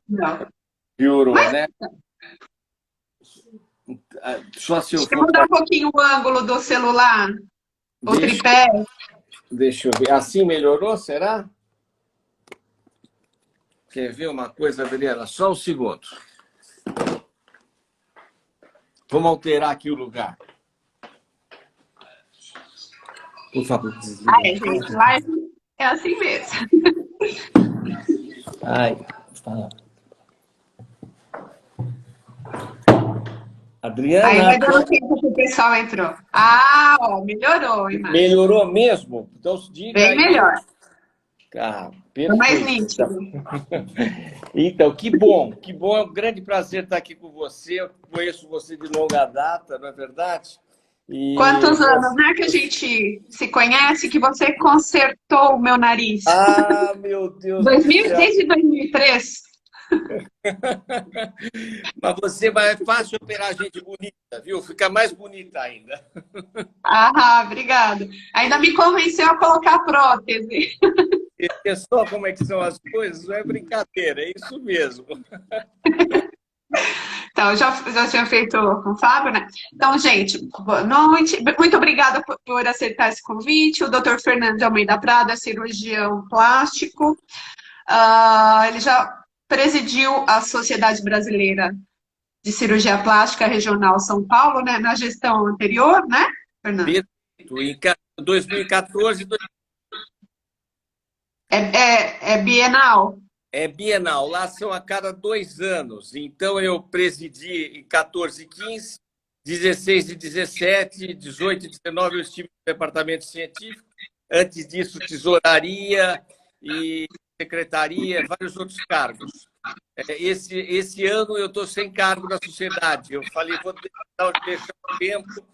Não. Piorou, Mas né? Só se eu deixa eu for... mudar um pouquinho o ângulo do celular, o Deixa, tripé. deixa eu ver. Assim melhorou, será? Quer ver uma coisa, Adriana? Só um segundo. Vamos alterar aqui o lugar. Por favor, Ah, desliga. é, gente, live é assim mesmo. Ai, fala. Aí Adriana, vai dando tempo que o pessoal entrou. Ah, ó, melhorou a imagem. melhorou mesmo? Então diga Bem aí. melhor. Ah, Tá mais perfeito. Então, nítido. então, que bom, que bom. É um grande prazer estar aqui com você. Eu conheço você de longa data, não é verdade? E Quantos anos, né, que a gente se conhece, que você consertou o meu nariz? ah, meu Deus do 2000, céu. desde 2003. Mas você vai é fácil operar gente bonita, viu? Fica mais bonita ainda. Ah, obrigada. Ainda me convenceu a colocar prótese. E é só como é que são as coisas, não é brincadeira, é isso mesmo. Então, eu já tinha feito com o Fábio, né? Então, gente, boa noite. Muito obrigada por aceitar esse convite. O Dr. Fernando de Almeida Prada é cirurgião plástico. Ele já presidiu a Sociedade Brasileira de Cirurgia Plástica Regional São Paulo, né? Na gestão anterior, né, Fernando? Perfeito. Em 2014, É bienal? é bienal, lá são a cada 2 anos. Então, eu presidi em 14 e 15, 16 e 17, 18 e 19 eu estive no departamento científico. Antes disso, tesouraria e secretaria, vários outros cargos. Esse ano eu estou sem cargo na sociedade. Eu falei, vou deixar um tempo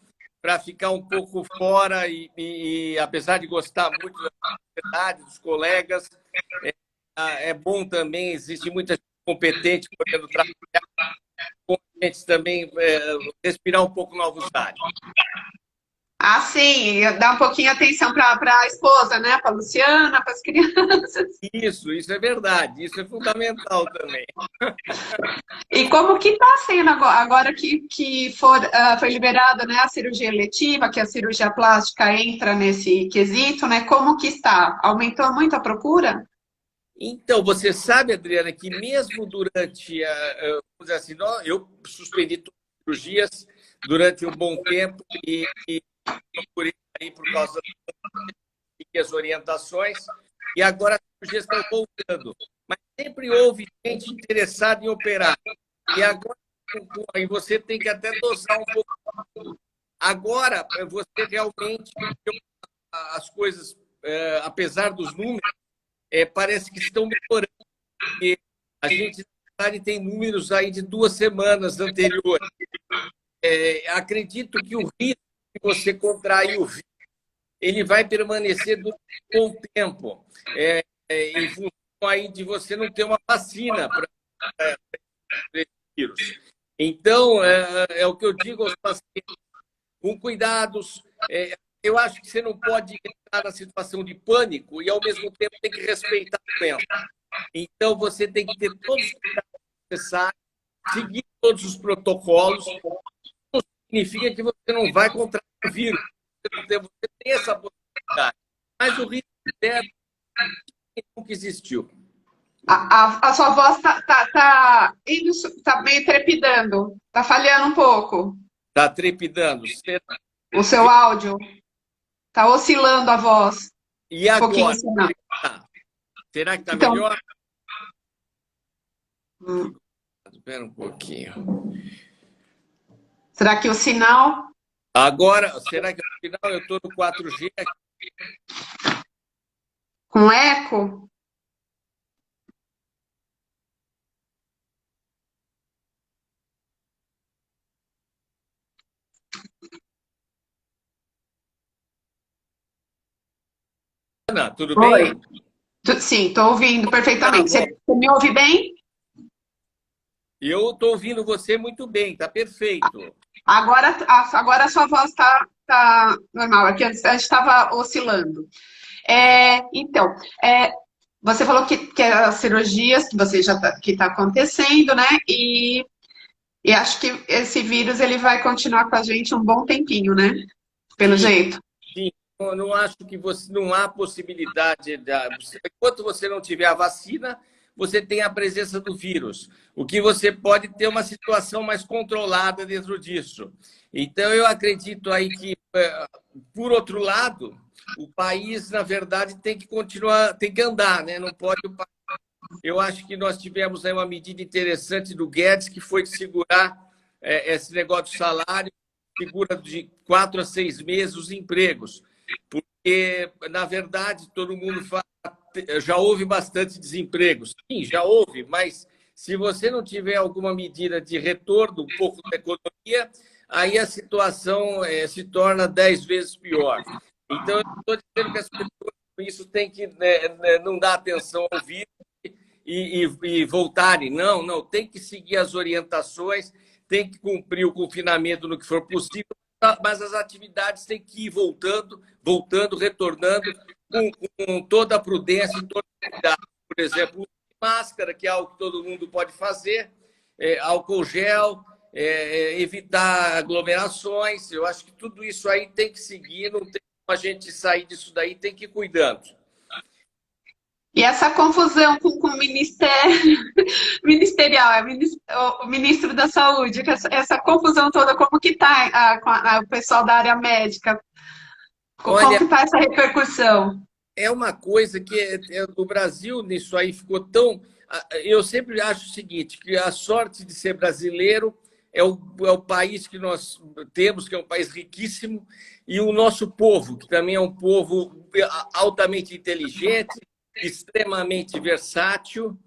para ficar um pouco fora e, apesar de gostar muito da sociedade, dos colegas, é bom também, existe muita gente competente podendo trabalhar com a gente também, respirar um pouco novos ares. Ah, sim, dá um pouquinho de atenção para a esposa, né? Para a Luciana, para as crianças. Isso é verdade, isso é fundamental também. E como que está sendo agora que foi liberada, né, a cirurgia eletiva, que a cirurgia plástica entra nesse quesito, né? Como que está? Aumentou muito a procura? Então, você sabe, Adriana, que mesmo durante vamos dizer assim, eu suspendi todas as cirurgias durante um bom tempo e procurei aí por causa das orientações, e agora as cirurgias estão voltando. Mas sempre houve gente interessada em operar. E agora aí você tem que até dosar um pouco. Agora, você realmente, as coisas, apesar dos números, parece que estão melhorando. Porque a gente, na verdade, tem números aí de 2 semanas anteriores. Acredito que o risco de você contrair o vírus, ele vai permanecer durante um bom tempo, em função aí de você não ter uma vacina para esse vírus. Então, é o que eu digo aos pacientes, com cuidados. Eu acho que você não pode entrar na situação de pânico e, ao mesmo tempo, tem que respeitar a doença. Então, você tem que ter todos os cuidados necessários, seguir todos os protocolos. Não significa que você não vai contrair o vírus. Você tem essa possibilidade. Mas o risco zero nunca existiu. A sua voz tá meio trepidando, tá falhando um pouco. Está trepidando. O seu áudio tá oscilando a voz. E Um pouquinho agora? assim, não. Será que está Então, melhor? Espera um pouquinho. será que o sinal Agora, será que no final eu estou no 4G? com eco? Ana, tudo Oi. bem? Sim, estou ouvindo Tá perfeitamente. bom. Você me ouve bem? Eu estou ouvindo você muito bem, está perfeito. Agora a sua voz está normal. Aqui antes estava oscilando. Então, Você falou que as cirurgias que você já que está acontecendo, né? E acho que esse vírus ele vai continuar com a gente um bom tempinho, né? Pelo Sim, jeito. sim. Eu não acho que você não há possibilidade. Enquanto você não tiver a vacina, você tem a presença do vírus. O que você pode ter uma situação mais controlada dentro disso. Então, eu acredito aí que, por outro lado, o país, na verdade, tem que continuar, tem que andar, né? Não pode. Eu acho que nós tivemos aí uma medida interessante do Guedes, que foi de segurar esse negócio de salário, segura de 4 a 6 meses os empregos. Porque, na verdade, todo mundo fala, já houve bastante desemprego. Sim, já houve, mas se você não tiver alguma medida de retorno um pouco da economia, aí a situação se torna 10 vezes pior. Então, eu estou dizendo que as pessoas, isso tem que não dar atenção ao vírus e voltarem. Não, não, tem que seguir as orientações, tem que cumprir o confinamento no que for possível, mas as atividades têm que ir voltando, retornando com toda a prudência e toda a cuidado. Por exemplo, máscara, que é algo que todo mundo pode fazer, álcool gel, evitar aglomerações. Eu acho que tudo isso aí tem que seguir, não tem como a gente sair disso daí, tem que ir cuidando. E essa confusão com o ministério ministerial, o ministro da Saúde, que essa confusão toda, como que está o pessoal da área médica? Como Olha, que está essa repercussão? é uma coisa que o Brasil nisso aí ficou tão. Eu sempre acho o seguinte, que a sorte de ser brasileiro é o país que nós temos, que é um país riquíssimo, e o nosso povo, que também é um povo altamente inteligente, extremamente versátil,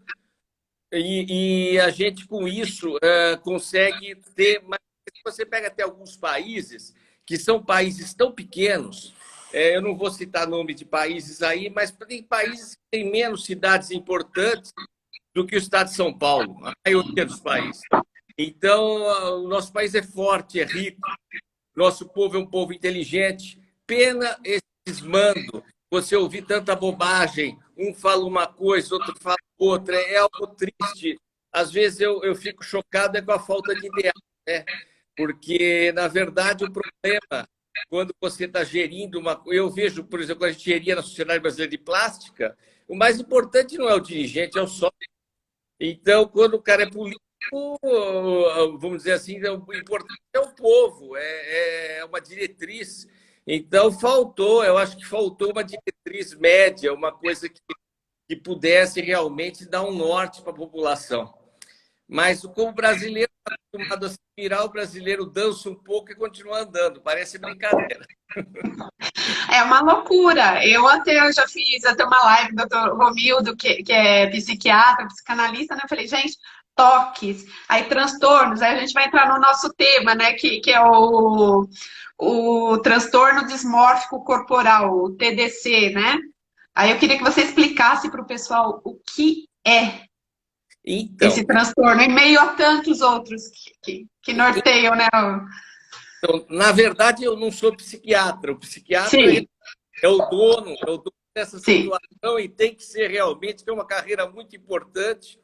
e a gente, com isso, consegue ter. Mas se você pega até alguns países, que são países tão pequenos, eu não vou citar nome de países aí, mas tem países que têm menos cidades importantes do que o estado de São Paulo, a maioria dos países. Então, o nosso país é forte, é rico, nosso povo é um povo inteligente. Pena esse desmando, você ouvir tanta bobagem, um fala uma coisa, outro fala outra, é algo triste. Às vezes eu fico chocado com a falta de ideal, né? Porque, na verdade, o problema, quando você está gerindo uma. Eu vejo, por exemplo, quando a gente geria na Sociedade Brasileira de Plástica, o mais importante não é o dirigente, é o sócio. Então, quando o cara é político, vamos dizer assim, o importante é o povo, é uma diretriz. Então, eu acho que faltou uma diretriz média, uma coisa que pudesse realmente dar um norte para a população. Mas como o brasileiro está acostumado a se virar, o brasileiro dança um pouco e continua andando. Parece brincadeira. É uma loucura. Eu já fiz até uma live do Dr. Romildo, que é psiquiatra, psicanalista, né? Eu falei, gente, toques, aí transtornos, aí a gente vai entrar no nosso tema, né? Que é o transtorno dismórfico corporal, o TDC, né? Aí eu queria que você explicasse para o pessoal o que é Então, esse transtorno, em meio a tantos outros que norteiam, né? na verdade, eu não sou psiquiatra. O psiquiatra Sim, é o dono dessa sim. situação e tem que ser realmente, tem uma carreira muito importante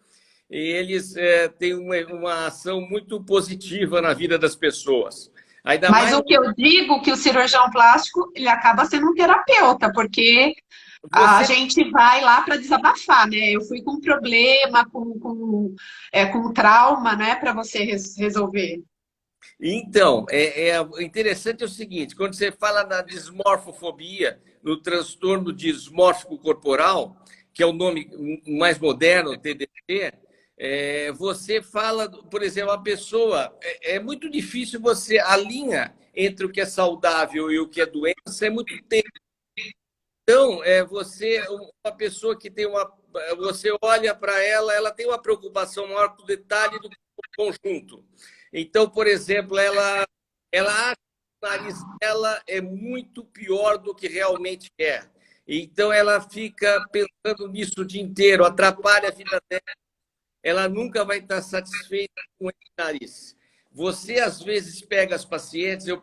e eles têm uma ação muito positiva na vida das pessoas. Ainda Mas mais o que eu digo que o cirurgião plástico, ele acaba sendo um terapeuta, porque a você. gente vai lá para desabafar, né? Eu fui com um problema, com trauma, né, para você resolver. Então, interessante é o seguinte: quando você fala na dismorfofobia, no transtorno dismórfico corporal, que é o nome mais moderno, TDC, você fala, por exemplo, a pessoa. É muito difícil você. A linha entre o que é saudável e o que é doença é muito tênue. Então, uma pessoa que tem uma. Você olha para ela, ela tem uma preocupação maior com o detalhe do que com o conjunto. Então, por exemplo, ela acha que o nariz dela é muito pior do que realmente é. Então, ela fica pensando nisso o dia inteiro, atrapalha a vida dela. Ela nunca vai estar satisfeita com esse nariz. Você, às vezes, pega as pacientes, eu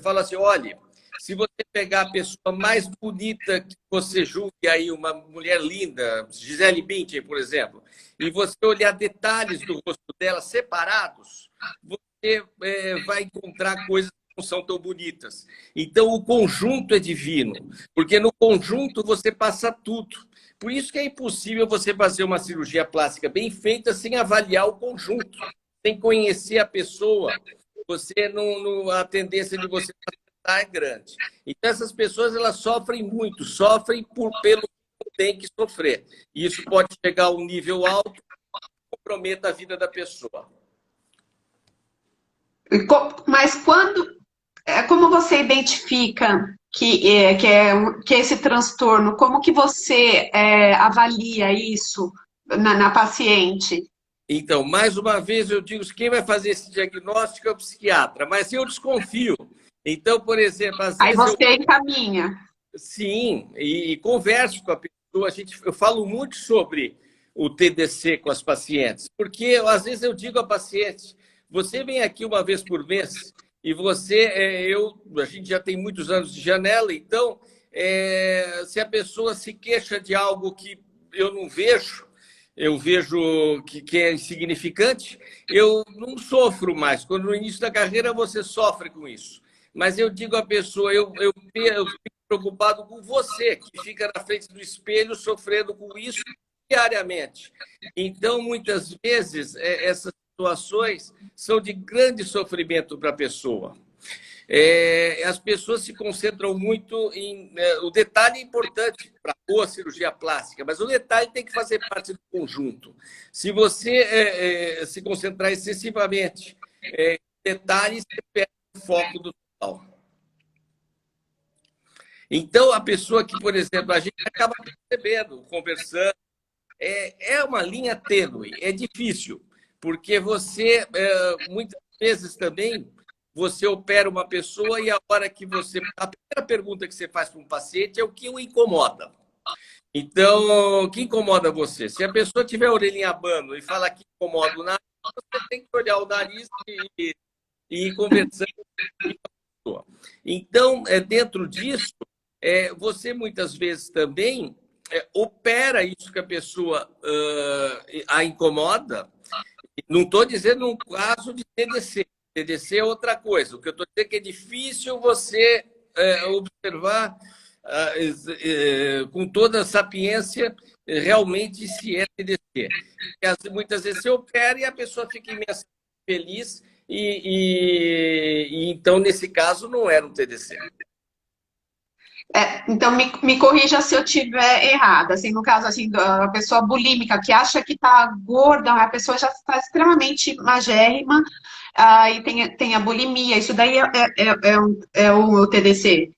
falo assim: olha, Se você pegar a pessoa mais bonita que você julgue aí, uma mulher linda, Gisele Bündchen, por exemplo, e você olhar detalhes do rosto dela separados, você vai encontrar coisas que não são tão bonitas. Então, o conjunto é divino, porque no conjunto você passa tudo. Por isso que é impossível você fazer uma cirurgia plástica bem feita sem avaliar o conjunto, sem conhecer a pessoa. Você não, a tendência de você é grande. Então, essas pessoas elas sofrem muito, sofrem pelo que tem que sofrer. E isso pode chegar a um nível alto que comprometa a vida da pessoa. Mas como você identifica que esse transtorno, como que você avalia isso na paciente? Então, mais uma vez, eu digo que quem vai fazer esse diagnóstico é o psiquiatra, mas eu desconfio. Então, por exemplo, às Aí vezes você encaminha. Sim, e converso com a pessoa. Eu falo muito sobre o TDC com as pacientes, porque às vezes eu digo à paciente, você vem aqui uma vez por mês e a gente já tem muitos anos de janela, então, se a pessoa se queixa de algo que eu não vejo, eu vejo que é insignificante, eu não sofro mais. Quando no início da carreira você sofre com isso. Mas eu digo à pessoa, eu fico preocupado com você, que fica na frente do espelho sofrendo com isso diariamente. Então, muitas vezes, essas situações são de grande sofrimento para a pessoa. As pessoas se concentram muito em... o detalhe é importante para a boa cirurgia plástica, mas o detalhe tem que fazer parte do conjunto. Se você se concentrar excessivamente em detalhes, você perde o foco do total. Então, a pessoa que, por exemplo, a gente acaba percebendo, conversando, é uma linha tênue, é difícil, porque você, muitas vezes também, você opera uma pessoa e a hora que você... A primeira pergunta que você faz para um paciente é o que o incomoda. Então, o que incomoda você? Se a pessoa tiver a orelhinha abano e falar que incomoda o nariz, você tem que olhar o nariz e ir conversando com a pessoa. Então, dentro disso, você muitas vezes também opera isso que a pessoa a incomoda. Não estou dizendo um caso de TDC. TDC é outra coisa. O que eu estou dizendo é que é difícil você observar com toda a sapiência realmente se é TDC. Porque muitas vezes você opera e a pessoa fica imensamente feliz e então, nesse caso, não era um TDC. Então, me corrija se eu tiver errada. Assim, no caso assim, da pessoa bulímica que acha que está gorda, a pessoa já está extremamente magérrima, e tem a bulimia. Isso daí é o TDC?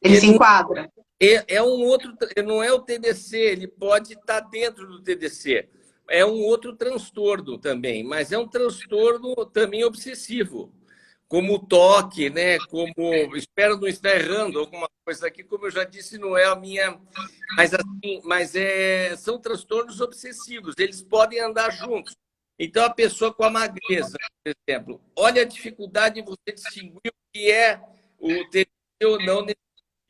Ele se enquadra? Um outro, não é o TDC, ele pode estar dentro do TDC. É um outro transtorno também, mas é um transtorno também obsessivo. Como o toque, né? Como espero não estar errando alguma coisa aqui, como eu já disse, não é a minha, mas são transtornos obsessivos, eles podem andar juntos. Então, a pessoa com a magreza, por exemplo, olha a dificuldade de você distinguir o que é o TDC ou não nesse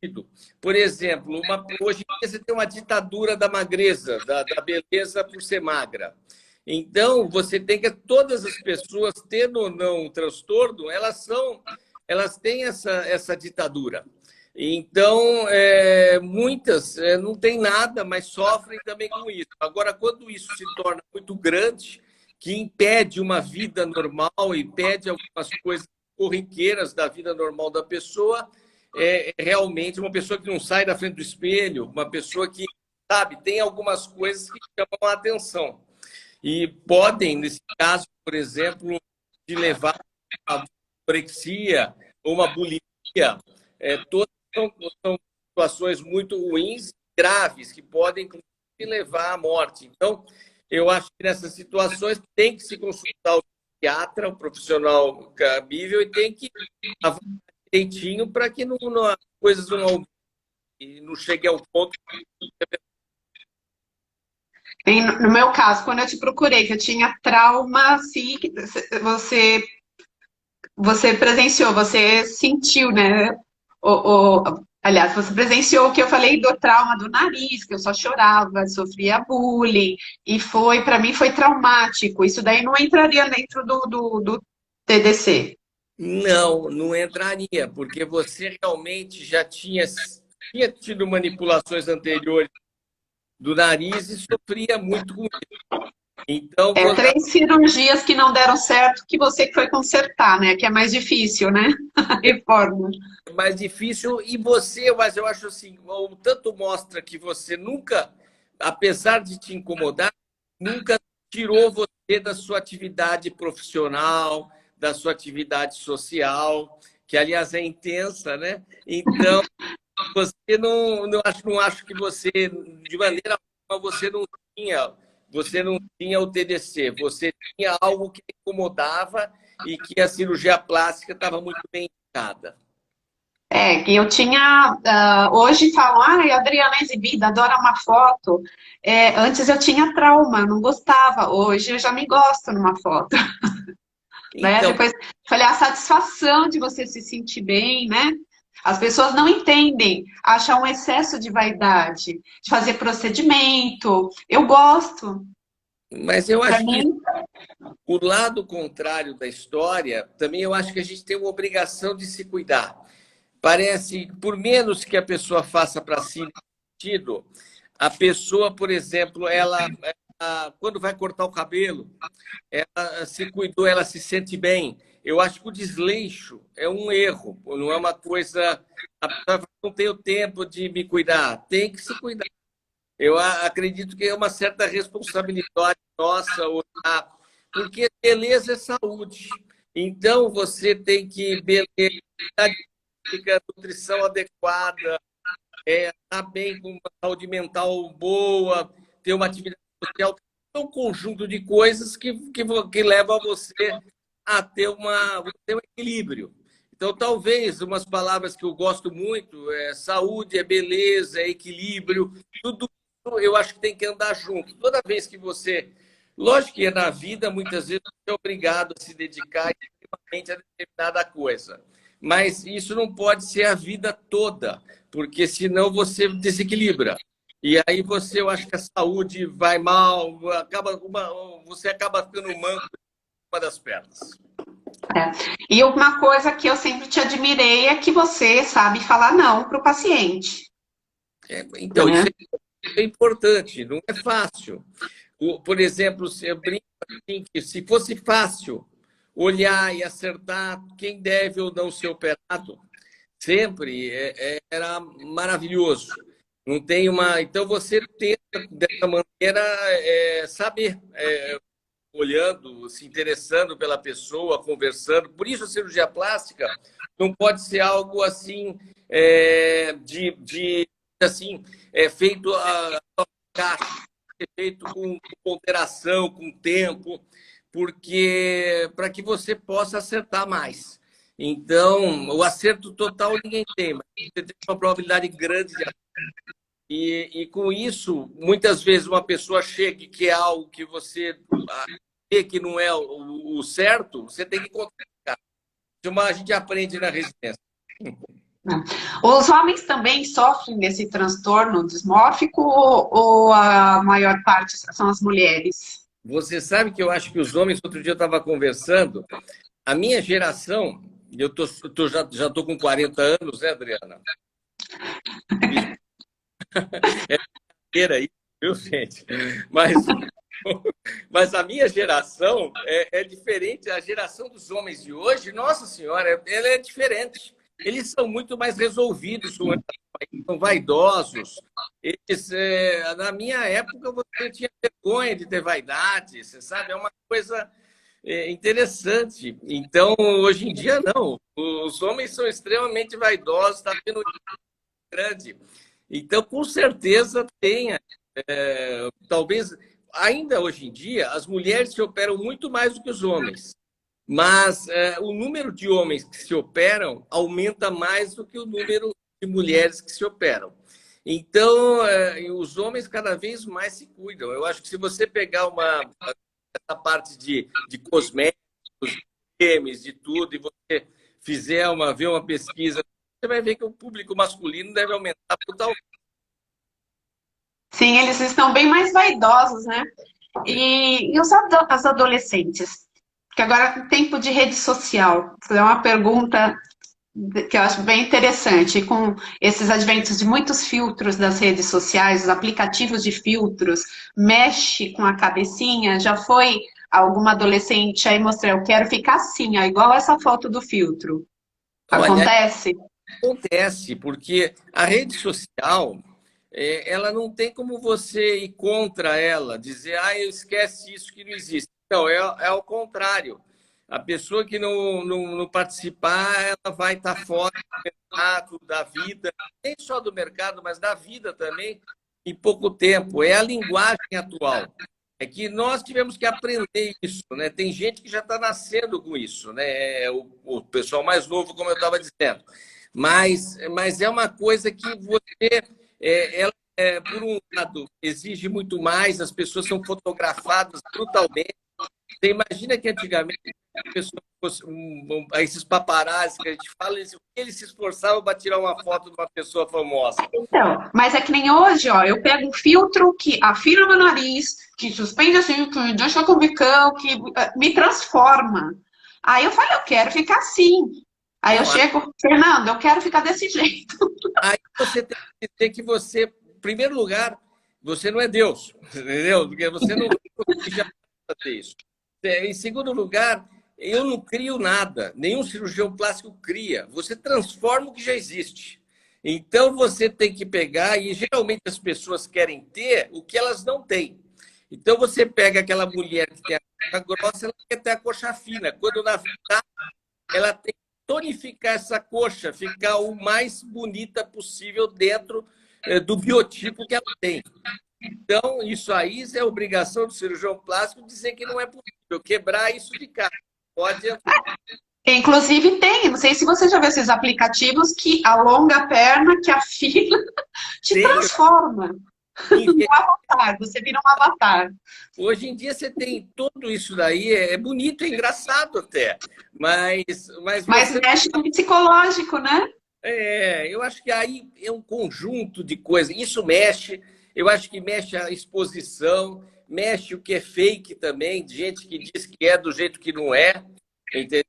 sentido. Por exemplo, hoje em dia você tem uma ditadura da magreza, da beleza por ser magra. Então, você tem que... Todas as pessoas, tendo ou não um transtorno, elas têm essa ditadura. Então, muitas não têm nada, mas sofrem também com isso. Agora, quando isso se torna muito grande, que impede uma vida normal, impede algumas coisas corriqueiras da vida normal da pessoa, realmente uma pessoa que não sai da frente do espelho, uma pessoa que, sabe, tem algumas coisas que chamam a atenção. E podem, nesse caso, por exemplo, de levar a anorexia ou uma bulimia. Todas são situações muito ruins, graves, que podem, inclusive, levar à morte. Então, eu acho que nessas situações tem que se consultar o psiquiatra, o profissional cabível, e tem que avaliar direitinho para que as coisas não cheguem ao ponto No meu caso, quando eu te procurei, que eu tinha trauma, assim, que você presenciou, você sentiu, né? Aliás, você presenciou o que eu falei do trauma do nariz, que eu só chorava, sofria bullying, e para mim foi traumático. Isso daí não entraria dentro do TDC. Não, não entraria, porque você realmente já tinha tido manipulações anteriores do nariz e sofria muito com isso. Então, É 3 cirurgias que não deram certo, que você que foi consertar, né? Que é mais difícil, né? A reforma. é mais difícil. E mas eu acho assim, o tanto mostra que você nunca, apesar de te incomodar, nunca tirou você da sua atividade profissional, da sua atividade social, que aliás é intensa, né? Então, você não acho que você, de maneira alguma, você não tinha o TDC, você tinha algo que incomodava e que a cirurgia plástica estava muito bem indicada. É, que eu tinha. Hoje falam, ai, Adriana é exibida, adora uma foto. Antes eu tinha trauma, eu não gostava. Hoje eu já me gosto numa foto. Né? Então, Depois falei, a satisfação de você se sentir bem, né? As pessoas não entendem, acham um excesso de vaidade, de fazer procedimento. Eu gosto. mas eu Para acho que mim, o lado contrário da história, também eu acho que a gente tem uma obrigação de se cuidar. Parece, por menos que a pessoa faça para si nesse sentido, a pessoa, por exemplo, quando vai cortar o cabelo, ela se cuidou, ela se sente bem. Eu acho que o desleixo é um erro, não é uma coisa. A pessoa não tem o tempo de me cuidar, tem que se cuidar. Eu acredito que é uma certa responsabilidade nossa olhar, porque beleza é saúde. Então você tem que beleza, nutrição adequada, estar bem com uma saúde mental boa, ter uma atividade social, é um conjunto de coisas que levam você a ter um equilíbrio. Então, talvez umas palavras que eu gosto muito é saúde, é beleza, é equilíbrio, tudo isso eu acho que tem que andar junto. Toda vez que você. Lógico que na vida, muitas vezes, você é obrigado a se dedicar extremamente a determinada coisa. Mas isso não pode ser a vida toda, porque senão você desequilibra. E aí eu acho que a saúde vai mal, você acaba ficando manco uma das pernas. e uma coisa que eu sempre te admirei é que você sabe falar não para o paciente, Então, né? isso é importante, não é fácil. Por exemplo, eu brinco assim, que se fosse fácil olhar e acertar quem deve ou não ser operado, sempre era maravilhoso. Não tem uma. Então você tenta, dessa maneira, saber, olhando, se interessando pela pessoa, conversando. Por isso a cirurgia plástica não pode ser algo assim assim feito a caixa, feito com ponderação, com tempo, porque para que você possa acertar mais. Então, o acerto total ninguém tem, mas você tem uma probabilidade grande de e com isso, muitas vezes uma pessoa chega que é algo que você vê que não é o certo, você tem que contratar. Isso a gente aprende na residência. Os homens também sofrem desse transtorno dismórfico ou a maior parte são as mulheres? Você sabe que eu acho que os homens, outro dia eu estava conversando, a minha geração, já estou com 40 anos, né, Adriana? Aí, viu, gente? Mas, mas a minha geração é diferente. A geração dos homens de hoje, nossa senhora, ela é diferente. Eles são muito mais resolvidos, são vaidosos. Eles, na minha época, você tinha vergonha de ter vaidade, você sabe? É uma coisa interessante. Então, hoje em dia, não. Os homens são extremamente vaidosos, está tendo grande. Então, com certeza, tem. Talvez, ainda hoje em dia, as mulheres se operam muito mais do que os homens. Mas o número de homens que se operam aumenta mais do que o número de mulheres que se operam. Então, os homens cada vez mais se cuidam. Eu acho que se você pegar essa parte de cosméticos, cremes, de tudo, e você ver uma pesquisa você vai ver que o público masculino deve aumentar brutalmente. Sim, eles estão bem mais vaidosos, né? E as adolescentes? Porque agora é tempo de rede social. É uma pergunta que eu acho bem interessante. E com esses adventos de muitos filtros das redes sociais, os aplicativos de filtros, mexe com a cabecinha. Já foi alguma adolescente aí mostrar, eu quero ficar assim, ó, igual essa foto do filtro. Olha, Acontece? acontece, porque a rede social, ela não tem como você ir contra ela, dizer, eu esquece isso que não existe. Não, é ao contrário. A pessoa que não participar, ela vai estar fora do mercado, da vida, nem só do mercado, mas da vida também, em pouco tempo. É a linguagem atual. É que nós tivemos que aprender isso, né? Tem gente que já está nascendo com isso, né? O pessoal mais novo, como eu estava dizendo. Mas é uma coisa que você, ela, por um lado, exige muito mais, as pessoas são fotografadas brutalmente. Você imagina que antigamente esses paparazzi que a gente fala, eles se esforçavam para tirar uma foto de uma pessoa famosa. Então, mas é que nem hoje, ó, eu pego um filtro que afina meu nariz, que suspende assim, que deixa com o bicão, que me transforma. Aí eu falo, eu quero ficar assim. Aí eu Não, chego, Fernando, eu quero ficar desse jeito. aí você tem que dizer que você, em primeiro lugar, você não é Deus, entendeu? Porque você não já fazer isso. Em segundo lugar, eu não crio nada, nenhum cirurgião plástico cria. Você transforma o que já existe. Então você tem que pegar, e geralmente as pessoas querem ter o que elas não têm. Então você pega aquela mulher que tem a coxa grossa, ela quer ter a coxa fina. Quando na verdade ela tem que tonificar essa coxa, ficar o mais bonita possível dentro do biotipo que ela tem. Então, isso aí é obrigação do cirurgião plástico dizer que não é possível, quebrar isso de cara. Pode entrar. Inclusive tem, não sei se você já viu esses aplicativos que alonga a perna, que afina, te Tem, transforma. Um avatar, você vira um avatar. hoje em dia você tem tudo isso daí, é bonito, é engraçado até, mas Mas você... mexe com o psicológico, né? Eu acho que aí é um conjunto de coisas. Isso mexe, eu acho que mexe a exposição, mexe o que é fake também, de gente que diz que é do jeito que não é, entendeu?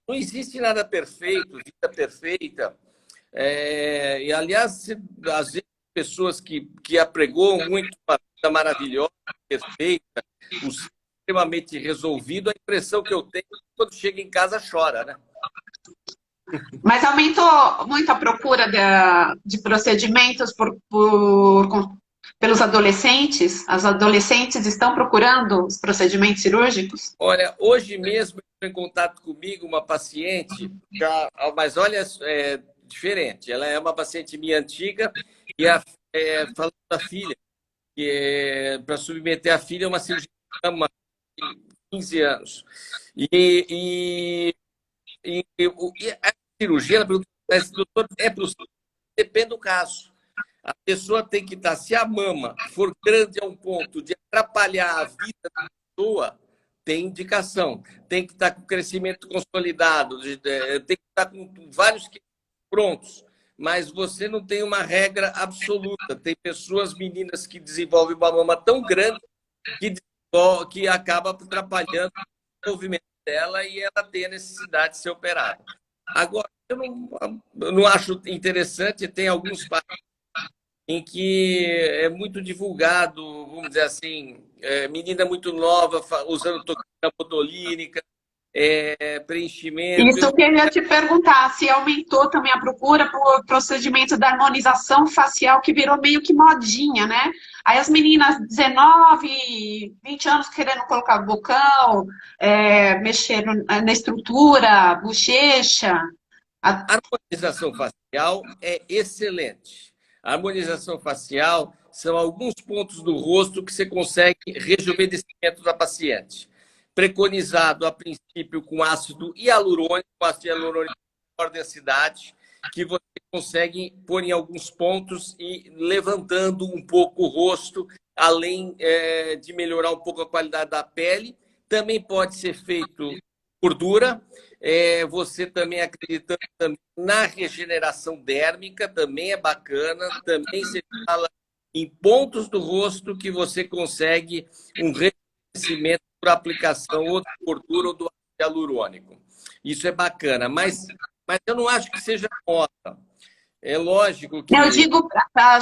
Não existe nada perfeito, vida perfeita. E, aliás, às vezes, pessoas que apregoam muito uma vida maravilhosa, perfeita, o ser extremamente resolvido, a impressão que eu tenho é que quando chega em casa chora, né? Mas aumentou muito a procura de procedimentos pelos adolescentes? As adolescentes estão procurando os procedimentos cirúrgicos? Olha, hoje mesmo entrou em contato comigo uma paciente, mas olha, diferente. Ela é uma paciente minha antiga e falando da filha, que para submeter a filha a uma cirurgia de mama de 15 anos. E a cirurgia, ela pergunta, doutor, é possível? Depende do caso. A pessoa tem que estar, se a mama for grande a um ponto de atrapalhar a vida da pessoa, tem indicação. Tem que estar com crescimento consolidado, tem que estar com vários prontos. Mas você não tem uma regra absoluta. Tem pessoas, meninas, que desenvolvem uma mama tão grande que acaba atrapalhando o movimento dela e ela tem a necessidade de ser operada. Agora, eu não acho interessante, tem alguns países em que é muito divulgado, vamos dizer assim, menina muito nova usando toxina botulínica, preenchimento. Isso que eu ia te perguntar, se aumentou também a procura por procedimento da harmonização facial, que virou meio que modinha, né? Aí as meninas 19, 20 anos querendo colocar bocão, mexer na estrutura, bochecha. A harmonização facial é excelente. A harmonização facial são alguns pontos do rosto que você consegue rejuvenescimento da paciente. Preconizado, a princípio, com ácido hialurônico, de maior densidade, que você consegue pôr em alguns pontos e levantando um pouco o rosto, além de melhorar um pouco a qualidade da pele. Também pode ser feito gordura, você também acreditando também na regeneração dérmica, também é bacana, também se fala em pontos do rosto que você consegue um rejuvenescimento por aplicação ou de gordura ou do ácido hialurônico. Isso é bacana, mas eu não acho que seja moda. É lógico Eu que... digo para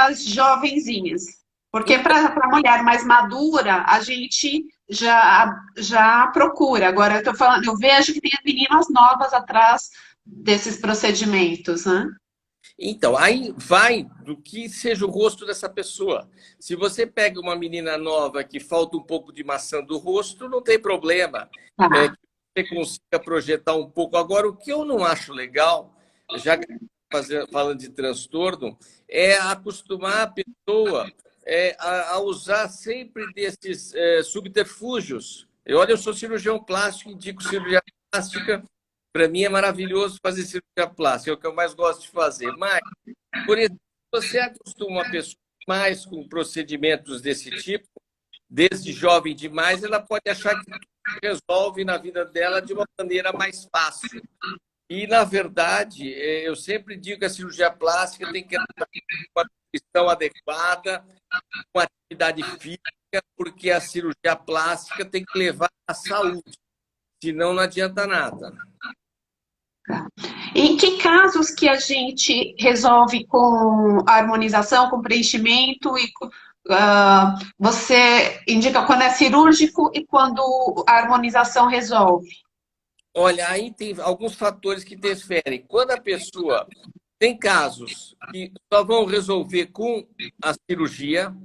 as jovenzinhas, porque para a mulher mais madura, a gente já procura. Agora, eu estou falando, eu vejo que tem meninas novas atrás desses procedimentos, né? Então, aí vai do que seja o rosto dessa pessoa. Se você pega uma menina nova que falta um pouco de maçã do rosto, não tem problema. Tá. Que você consiga projetar um pouco. Agora, o que eu não acho legal, já que falando de transtorno, é acostumar a pessoa a usar sempre desses subterfúgios. Olha, eu sou cirurgião plástico, indico cirurgia plástica. Para mim é maravilhoso fazer cirurgia plástica, é o que eu mais gosto de fazer. Mas, por exemplo, você acostuma uma pessoa mais com procedimentos desse tipo, desde jovem demais, ela pode achar que tudo resolve na vida dela de uma maneira mais fácil. E, na verdade, eu sempre digo que a cirurgia plástica tem que ter uma nutrição adequada, uma atividade física, porque a cirurgia plástica tem que levar à saúde, senão não adianta nada. Em que casos que a gente resolve com harmonização, com preenchimento e você indica quando é cirúrgico e quando a harmonização resolve? Olha, aí tem alguns fatores que interferem. Quando a pessoa tem casos que só vão resolver com a cirurgia,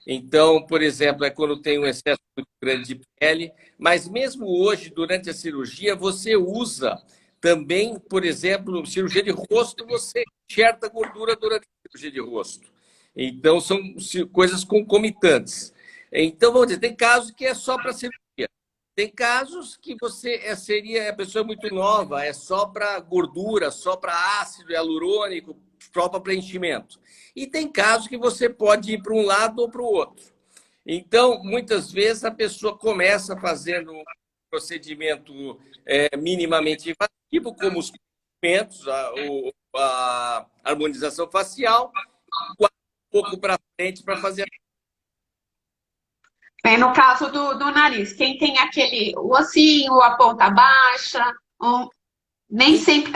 então, por exemplo, é quando tem um excesso muito grande de pele, mas mesmo hoje, durante a cirurgia, você usa também, por exemplo, cirurgia de rosto, você enxerta gordura durante a cirurgia de rosto. Então, são coisas concomitantes. Então, vamos dizer, tem casos que é só para cirurgia. Tem casos que você seria a pessoa muito nova, é só para gordura, só para ácido hialurônico, só para preenchimento. E tem casos que você pode ir para um lado ou para o outro. Então, muitas vezes a pessoa começa fazendo um procedimento minimamente invasivo, como os pigmentos, a harmonização facial, um pouco para frente para fazer. No caso do nariz, quem tem aquele o ossinho, a ponta baixa, nem sempre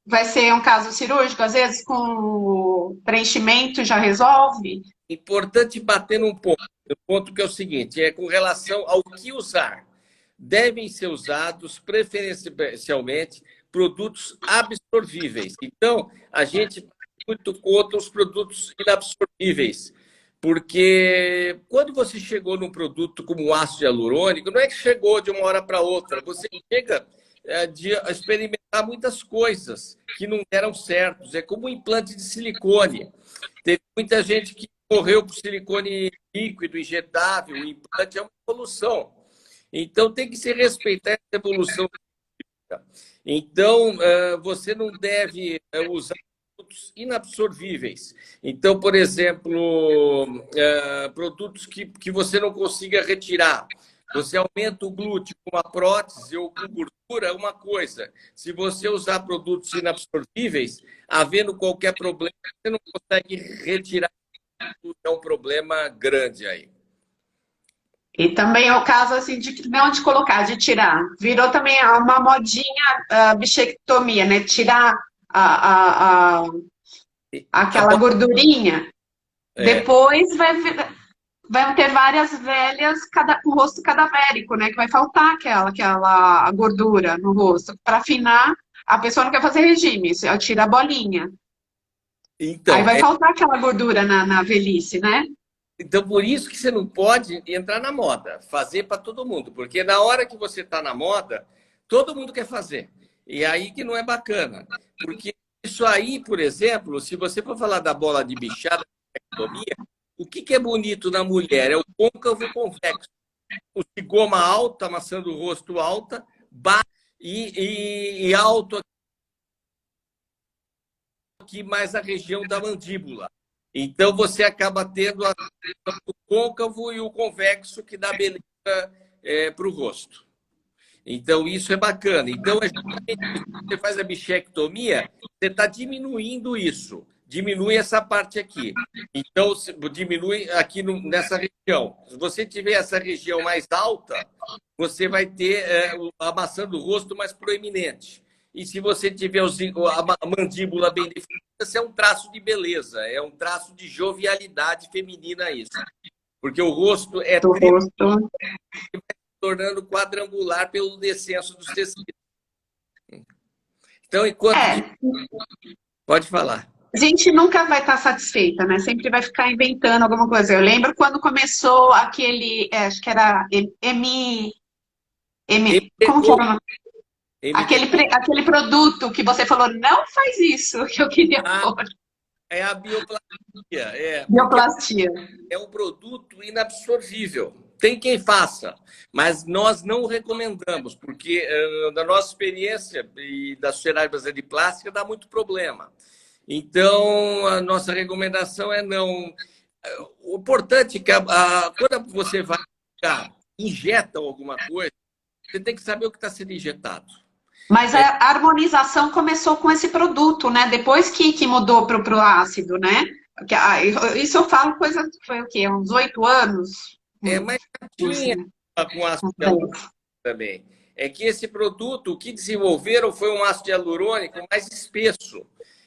vai ser um caso cirúrgico, às vezes com o preenchimento já resolve. Importante bater num ponto, o ponto que é o seguinte, é com relação ao que usar. Devem ser usados preferencialmente produtos absorvíveis. Então, a gente muito contra os produtos inabsorvíveis, porque quando você chegou num produto como o ácido hialurônico, não é que chegou de uma hora para outra, você chega de experimentar muitas coisas que não deram certos. É como um implante de silicone. Teve muita gente que morreu por silicone líquido, injetável, o implante é uma evolução. Então, tem que se respeitar essa evolução. Então, você não deve usar produtos inabsorvíveis. Então, por exemplo, produtos que você não consiga retirar. Você aumenta o glúteo com uma prótese ou com gordura, é uma coisa. Se você usar produtos inabsorvíveis, havendo qualquer problema, você não consegue retirar. É um problema grande aí. E também é o caso assim de não de colocar, de tirar. Virou também uma modinha a bichectomia, né? Tirar aquela gordurinha. Depois vai ter várias velhas com o rosto cadavérico, né? Que vai faltar aquela gordura no rosto. Para afinar, a pessoa não quer fazer regime, ela tira a bolinha. Então, aí vai faltar aquela gordura na velhice, né? Então, por isso que você não pode entrar na moda, fazer para todo mundo, porque na hora que você está na moda, todo mundo quer fazer. E aí que não é bacana. Porque isso aí, por exemplo, se você for falar da bola de bichada, o que é bonito na mulher? É o côncavo convexo. O cigoma alto, a maçã do rosto alta, baixo e alto aqui mais a região da mandíbula. Então, você acaba tendo o côncavo e o convexo que dá beleza para o rosto. Então, isso é bacana. Então, quando você faz a bichectomia, você está diminuindo isso. Diminui essa parte aqui. Então, diminui aqui nessa região. Se você tiver essa região mais alta, você vai ter a maçã do rosto mais proeminente. E se você tiver a mandíbula bem definida, isso é um traço de beleza, é um traço de jovialidade feminina isso. Porque o rosto é Do rosto. tornando quadrangular pelo descenso dos tecidos. Então, enquanto... Pode falar. A gente nunca vai estar satisfeita, né? Sempre vai ficar inventando alguma coisa. Eu lembro quando começou aquele, acho que era como que era o nome? Aquele produto que você falou, não faz isso, que eu queria pôr. É a bioplastia. Bioplastia. É um produto inabsorvível. Tem quem faça, mas nós não recomendamos, porque da nossa experiência e da Sociedade Brasileira de Plástica dá muito problema. Então, a nossa recomendação é não... O importante é que quando você vai injetam alguma coisa, você tem que saber o que está sendo injetado. Mas a harmonização começou com esse produto, né? Depois que mudou para o ácido, né? Isso eu falo coisa, foi o quê? Uns 8 anos? Mas tinha com ácido hialurônico também. É que esse produto, o que desenvolveram foi um ácido hialurônico mais espesso.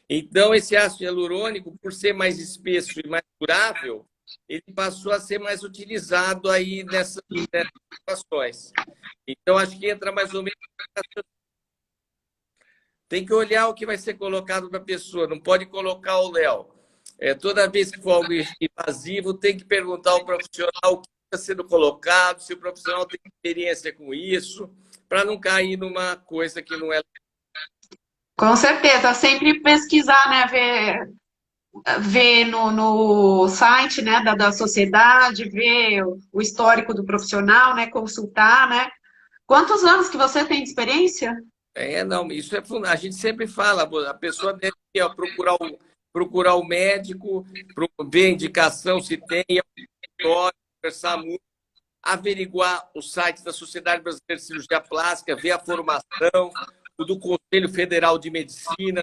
Então, esse ácido hialurônico, por ser mais espesso e mais durável, ele passou a ser mais utilizado aí nessas situações. Então, acho que entra mais ou menos... Tem que olhar o que vai ser colocado para a pessoa, não pode colocar o Léo. Toda vez que for algo invasivo, tem que perguntar ao profissional o que está sendo colocado, se o profissional tem experiência com isso, para não cair numa coisa que não é... Com certeza, sempre pesquisar, né? Ver no site, né, da sociedade, ver o histórico do profissional, né? Consultar, né? Quantos anos que você tem de experiência? Não, isso é fundamental. A gente sempre fala, a pessoa deve procurar o médico, ver a indicação se tem, conversar muito, averiguar o site da Sociedade Brasileira de Cirurgia Plástica, ver a formação, o do Conselho Federal de Medicina.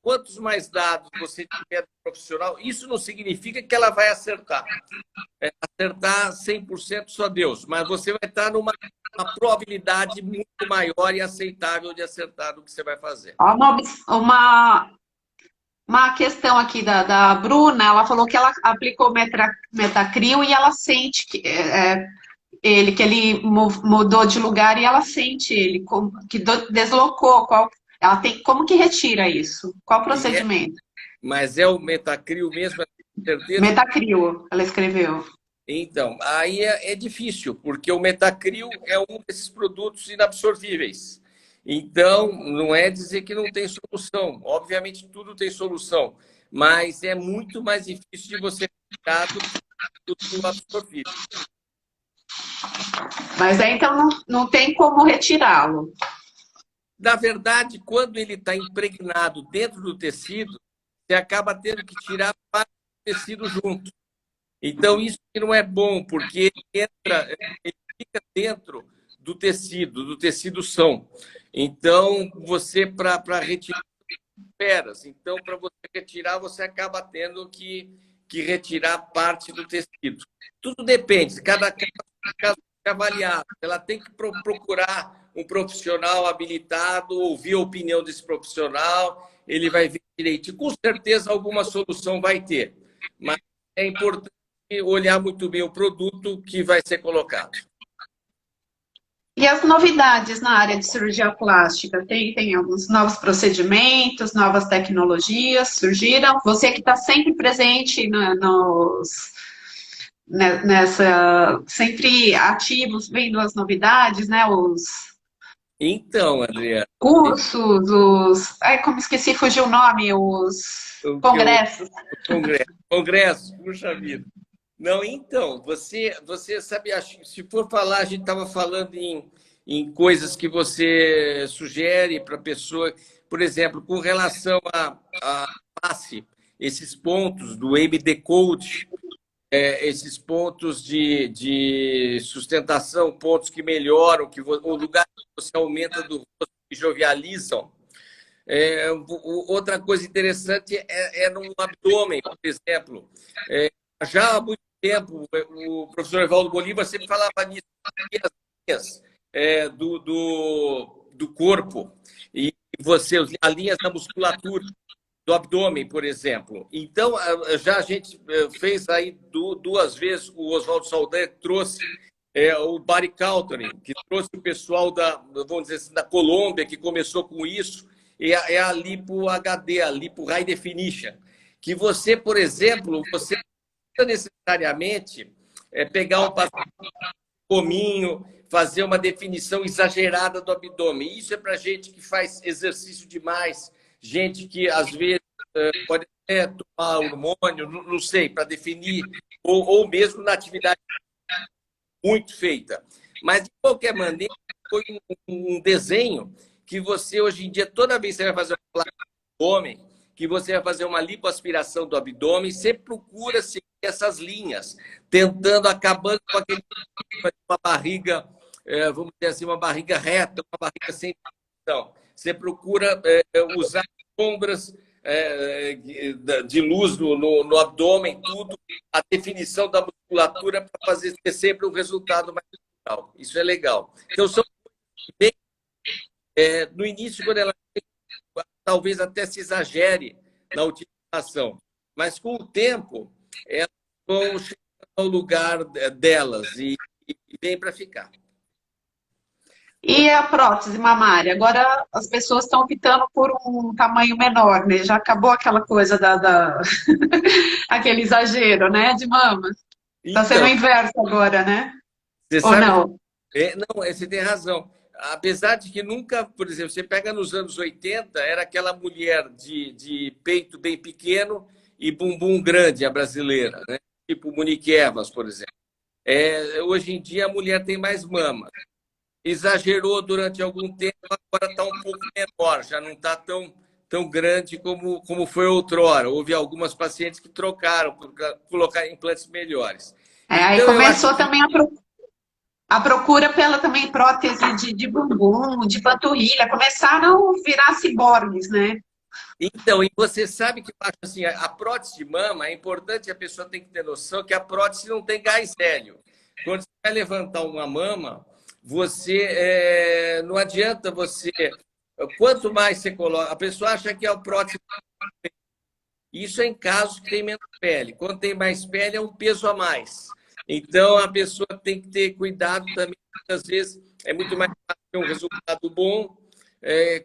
Quantos mais dados você tiver do profissional, isso não significa que ela vai acertar. Acertar 100% só Deus, mas você vai estar numa probabilidade muito maior e aceitável de acertar do que você vai fazer. Uma questão aqui da Bruna, ela falou que ela aplicou Metacril e ela sente que ele mudou de lugar e ela sente ele que deslocou. Ela tem como que retira isso? Qual o procedimento? Mas é o Metacril mesmo, com certeza? Metacril, ela escreveu. Então, aí é difícil, porque o Metacril é um desses produtos inabsorvíveis. Então, não é dizer que não tem solução. Obviamente, tudo tem solução, mas é muito mais difícil de você tirar do absorvível. Mas aí, então, não tem como retirá-lo. Na verdade, quando ele está impregnado dentro do tecido, você acaba tendo que tirar parte do tecido junto. Então, isso que não é bom, porque ele fica dentro do tecido são. Então, você, para retirar, esperas. Então, para você retirar, você acaba tendo que retirar parte do tecido. Tudo depende, cada caso é avaliado. Ela tem que procurar um profissional habilitado, ouvir a opinião desse profissional, ele vai ver direito. Com certeza, alguma solução vai ter. Mas é importante olhar muito bem o produto que vai ser colocado. E as novidades na área de cirurgia plástica? Tem alguns novos procedimentos, novas tecnologias surgiram? Você que está sempre presente sempre ativos, vendo as novidades, né? Então, Adriana... Cursos, como esqueci, fugiu o nome, os congressos. Congresso, puxa vida. Não, então, você sabe, se for falar, a gente estava falando em coisas que você sugere para a pessoa, por exemplo, com relação a passe, esses pontos do MD Code, esses pontos de sustentação, pontos que melhoram, o lugar você aumenta do rosto, que jovializam. Outra coisa interessante é no abdômen, por exemplo. Já há muito tempo, o professor Evaldo Bolívar sempre falava nisso, as linhas do corpo, e você alinhas da musculatura do abdômen, por exemplo. Então, já a gente fez aí duas vezes, o Oswaldo Saldanha trouxe o Body Counting, que trouxe o pessoal vamos dizer assim, da Colômbia, que começou com isso, é a Lipo HD, a Lipo High Definition, que você, por exemplo, você não precisa necessariamente pegar um cominho, fazer uma definição exagerada do abdômen. Isso é para gente que faz exercício demais, gente que, às vezes, pode até tomar hormônio, não sei, para definir, ou mesmo na atividade muito feita. Mas, de qualquer maneira, foi um desenho que você, hoje em dia, toda vez que você vai fazer uma placa do abdômen, que você vai fazer uma lipoaspiração do abdômen, você procura seguir essas linhas, acabando com uma barriga, vamos dizer assim, uma barriga reta, uma barriga sem definição. Você procura usar sombras de luz no abdômen, tudo, a definição da musculatura para fazer ter sempre um resultado mais legal. Isso é legal. Então, são bem, no início, quando ela talvez até se exagere na utilização, mas com o tempo, elas vão chegar ao lugar delas e vem para ficar. E a prótese mamária? Agora as pessoas estão optando por um tamanho menor, né? Já acabou aquela coisa aquele exagero, né? De mamas. Está sendo o Então, inverso agora, né? você Ou sabe, não? não, você tem razão. Apesar de que nunca, por exemplo, você pega nos anos 80, era aquela mulher de peito bem pequeno e bumbum grande, a brasileira, né? Tipo Monique Evans, por exemplo. Hoje em dia a mulher tem mais mama. Exagerou durante algum tempo, agora está um pouco menor, já não está tão grande como foi outrora. Houve algumas pacientes que trocaram por colocar implantes melhores. Aí Então, eu acho começou que também a procura pela também prótese de bumbum, de panturrilha. Começaram a virar ciborgues, né? Então, e você sabe que assim, a prótese de mama, é importante, a pessoa tem que ter noção que a prótese não tem gás hélio. Quando você vai levantar uma mama, não adianta você. Quanto mais você coloca, a pessoa acha que é a prótese. Isso é em casos que tem menos pele. Quando tem mais pele, é um peso a mais. Então, a pessoa tem que ter cuidado também, porque às vezes é muito mais fácil ter um resultado bom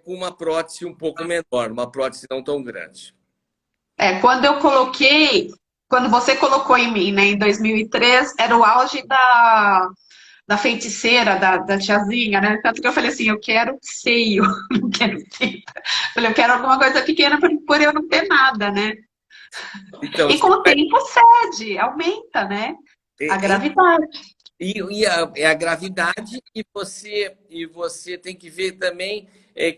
com uma prótese um pouco menor, uma prótese não tão grande. Quando você colocou em mim, né, em 2003, era o auge da feiticeira, da tiazinha, né? Tanto que eu falei assim, eu quero seio, não quero pinta. Falei, eu quero alguma coisa pequena por eu não ter nada, né? Então, E com o tempo cede, aumenta, né? A gravidade. a gravidade, e você tem que ver também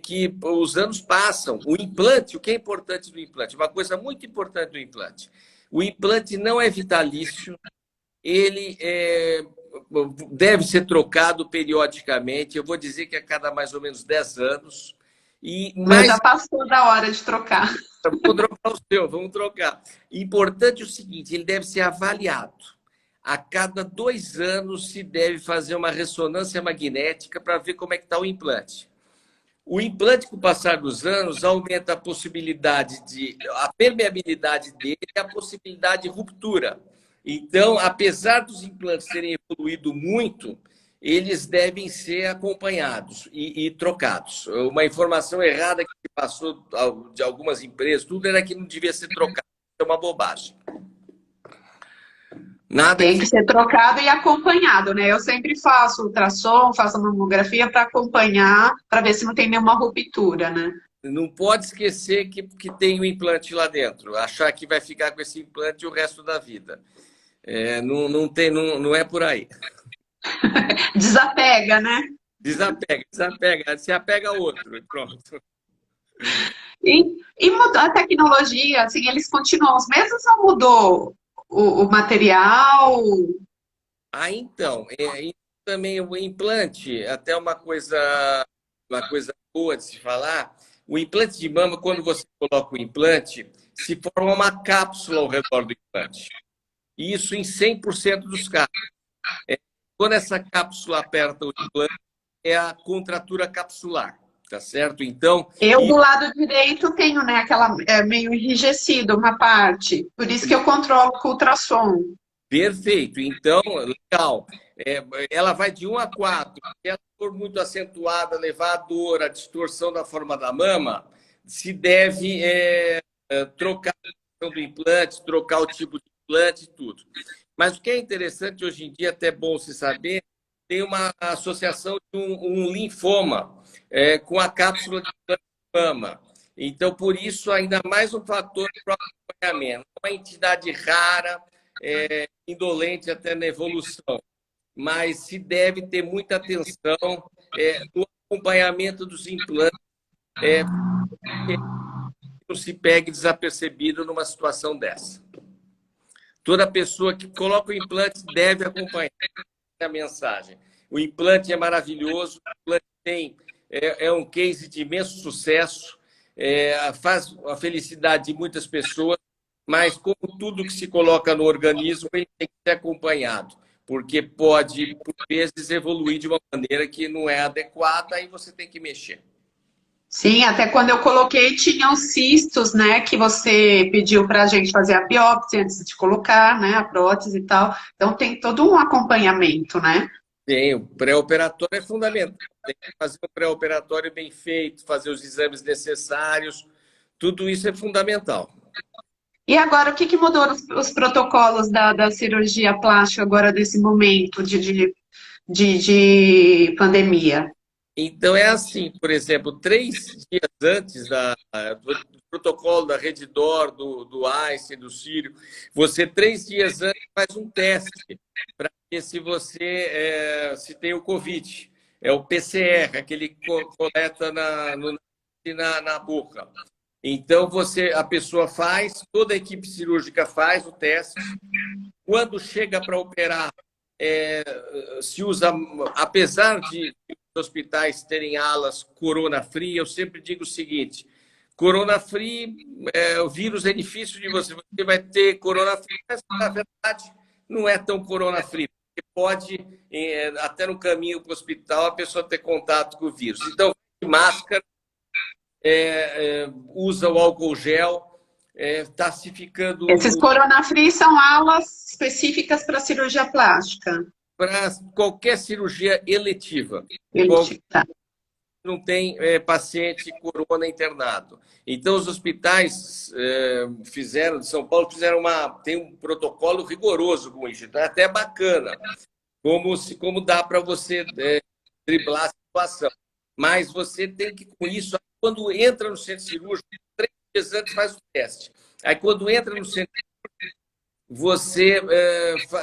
que os anos passam. O implante, o que é importante do implante? Uma coisa muito importante do implante. O implante não é vitalício, ele deve ser trocado periodicamente. Eu vou dizer que a cada mais ou menos 10 anos. Mas já passou da hora de trocar. Vamos trocar o seu, vamos trocar. Importante é o seguinte, ele deve ser avaliado. A cada 2 anos se deve fazer uma ressonância magnética para ver como é que está o implante. O implante, com o passar dos anos, aumenta a possibilidade a permeabilidade dele e a possibilidade de ruptura. Então, apesar dos implantes terem evoluído muito, eles devem ser acompanhados e trocados. Uma informação errada que passou de algumas empresas, tudo era que não devia ser trocado. É uma bobagem. Tem que ser trocado e acompanhado, né? Eu sempre faço ultrassom, faço mamografia para acompanhar, para ver se não tem nenhuma ruptura, né? Não pode esquecer que tem um implante lá dentro. Achar que vai ficar com esse implante o resto da vida. Não é por aí. Desapega, né? Desapega. Se apega a outro e pronto. E mudou a tecnologia, assim, eles continuam os mesmos ou mudou o material? Então, também o implante, até uma coisa boa de se falar, o implante de mama, quando você coloca o implante, se forma uma cápsula ao redor do implante. E isso em 100% dos casos. Quando essa cápsula aperta o implante, é a contratura capsular, tá certo? Então... Eu, do lado direito, tenho, né, aquela meio enrijecido, uma parte. Por isso que eu controlo com ultrassom. Perfeito. Então, legal. Ela vai de 1 a 4. Se ela for muito acentuada, levar a dor, a distorção da forma da mama, se deve trocar a posição do implante, trocar o tipo de implante e tudo. Mas o que é interessante hoje em dia, até bom se saber, tem uma associação de um linfoma com a cápsula de mama. Então, por isso, ainda mais um fator para o acompanhamento. Uma entidade rara, indolente até na evolução, mas se deve ter muita atenção no acompanhamento dos implantes, que não se pegue desapercebido numa situação dessa. Toda pessoa que coloca o implante deve acompanhar a mensagem. O implante é maravilhoso, o implante é um case de imenso sucesso, faz a felicidade de muitas pessoas, mas como tudo que se coloca no organismo, ele tem que ser acompanhado, porque pode, por vezes, evoluir de uma maneira que não é adequada e você tem que mexer. Sim, até quando eu coloquei, tinham cistos, né, que você pediu para a gente fazer a biópsia antes de colocar, né, a prótese e tal. Então, tem todo um acompanhamento, né? Tem, o pré-operatório é fundamental. Tem que fazer o pré-operatório bem feito, fazer os exames necessários. Tudo isso é fundamental. E agora, o que mudou os protocolos da cirurgia plástica agora nesse momento de pandemia? Então, é assim, por exemplo, 3 dias antes do protocolo da Redditor, do Einstein, do Círio, você 3 dias antes faz um teste para ver se você se tem o Covid. É o PCR, aquele que coleta na boca. Então, a pessoa faz, toda a equipe cirúrgica faz o teste. Quando chega para operar, se usa, apesar de os hospitais terem alas corona free, eu sempre digo o seguinte: corona free, o vírus é difícil de você vai ter corona free, mas na verdade não é tão corona free, porque pode, até no caminho para o hospital, a pessoa ter contato com o vírus. Então, máscara, usa o álcool gel, está se ficando... Esses corona free são alas específicas para cirurgia plástica? Para qualquer cirurgia eletiva. Tá. Não tem paciente corona internado. Então, os hospitais de São Paulo tem um protocolo rigoroso com isso. Então, é até bacana como dá para você driblar a situação. Mas você tem que, com isso, quando entra no centro cirúrgico, 3 dias antes faz o teste. Aí, quando entra no centro cirúrgico, você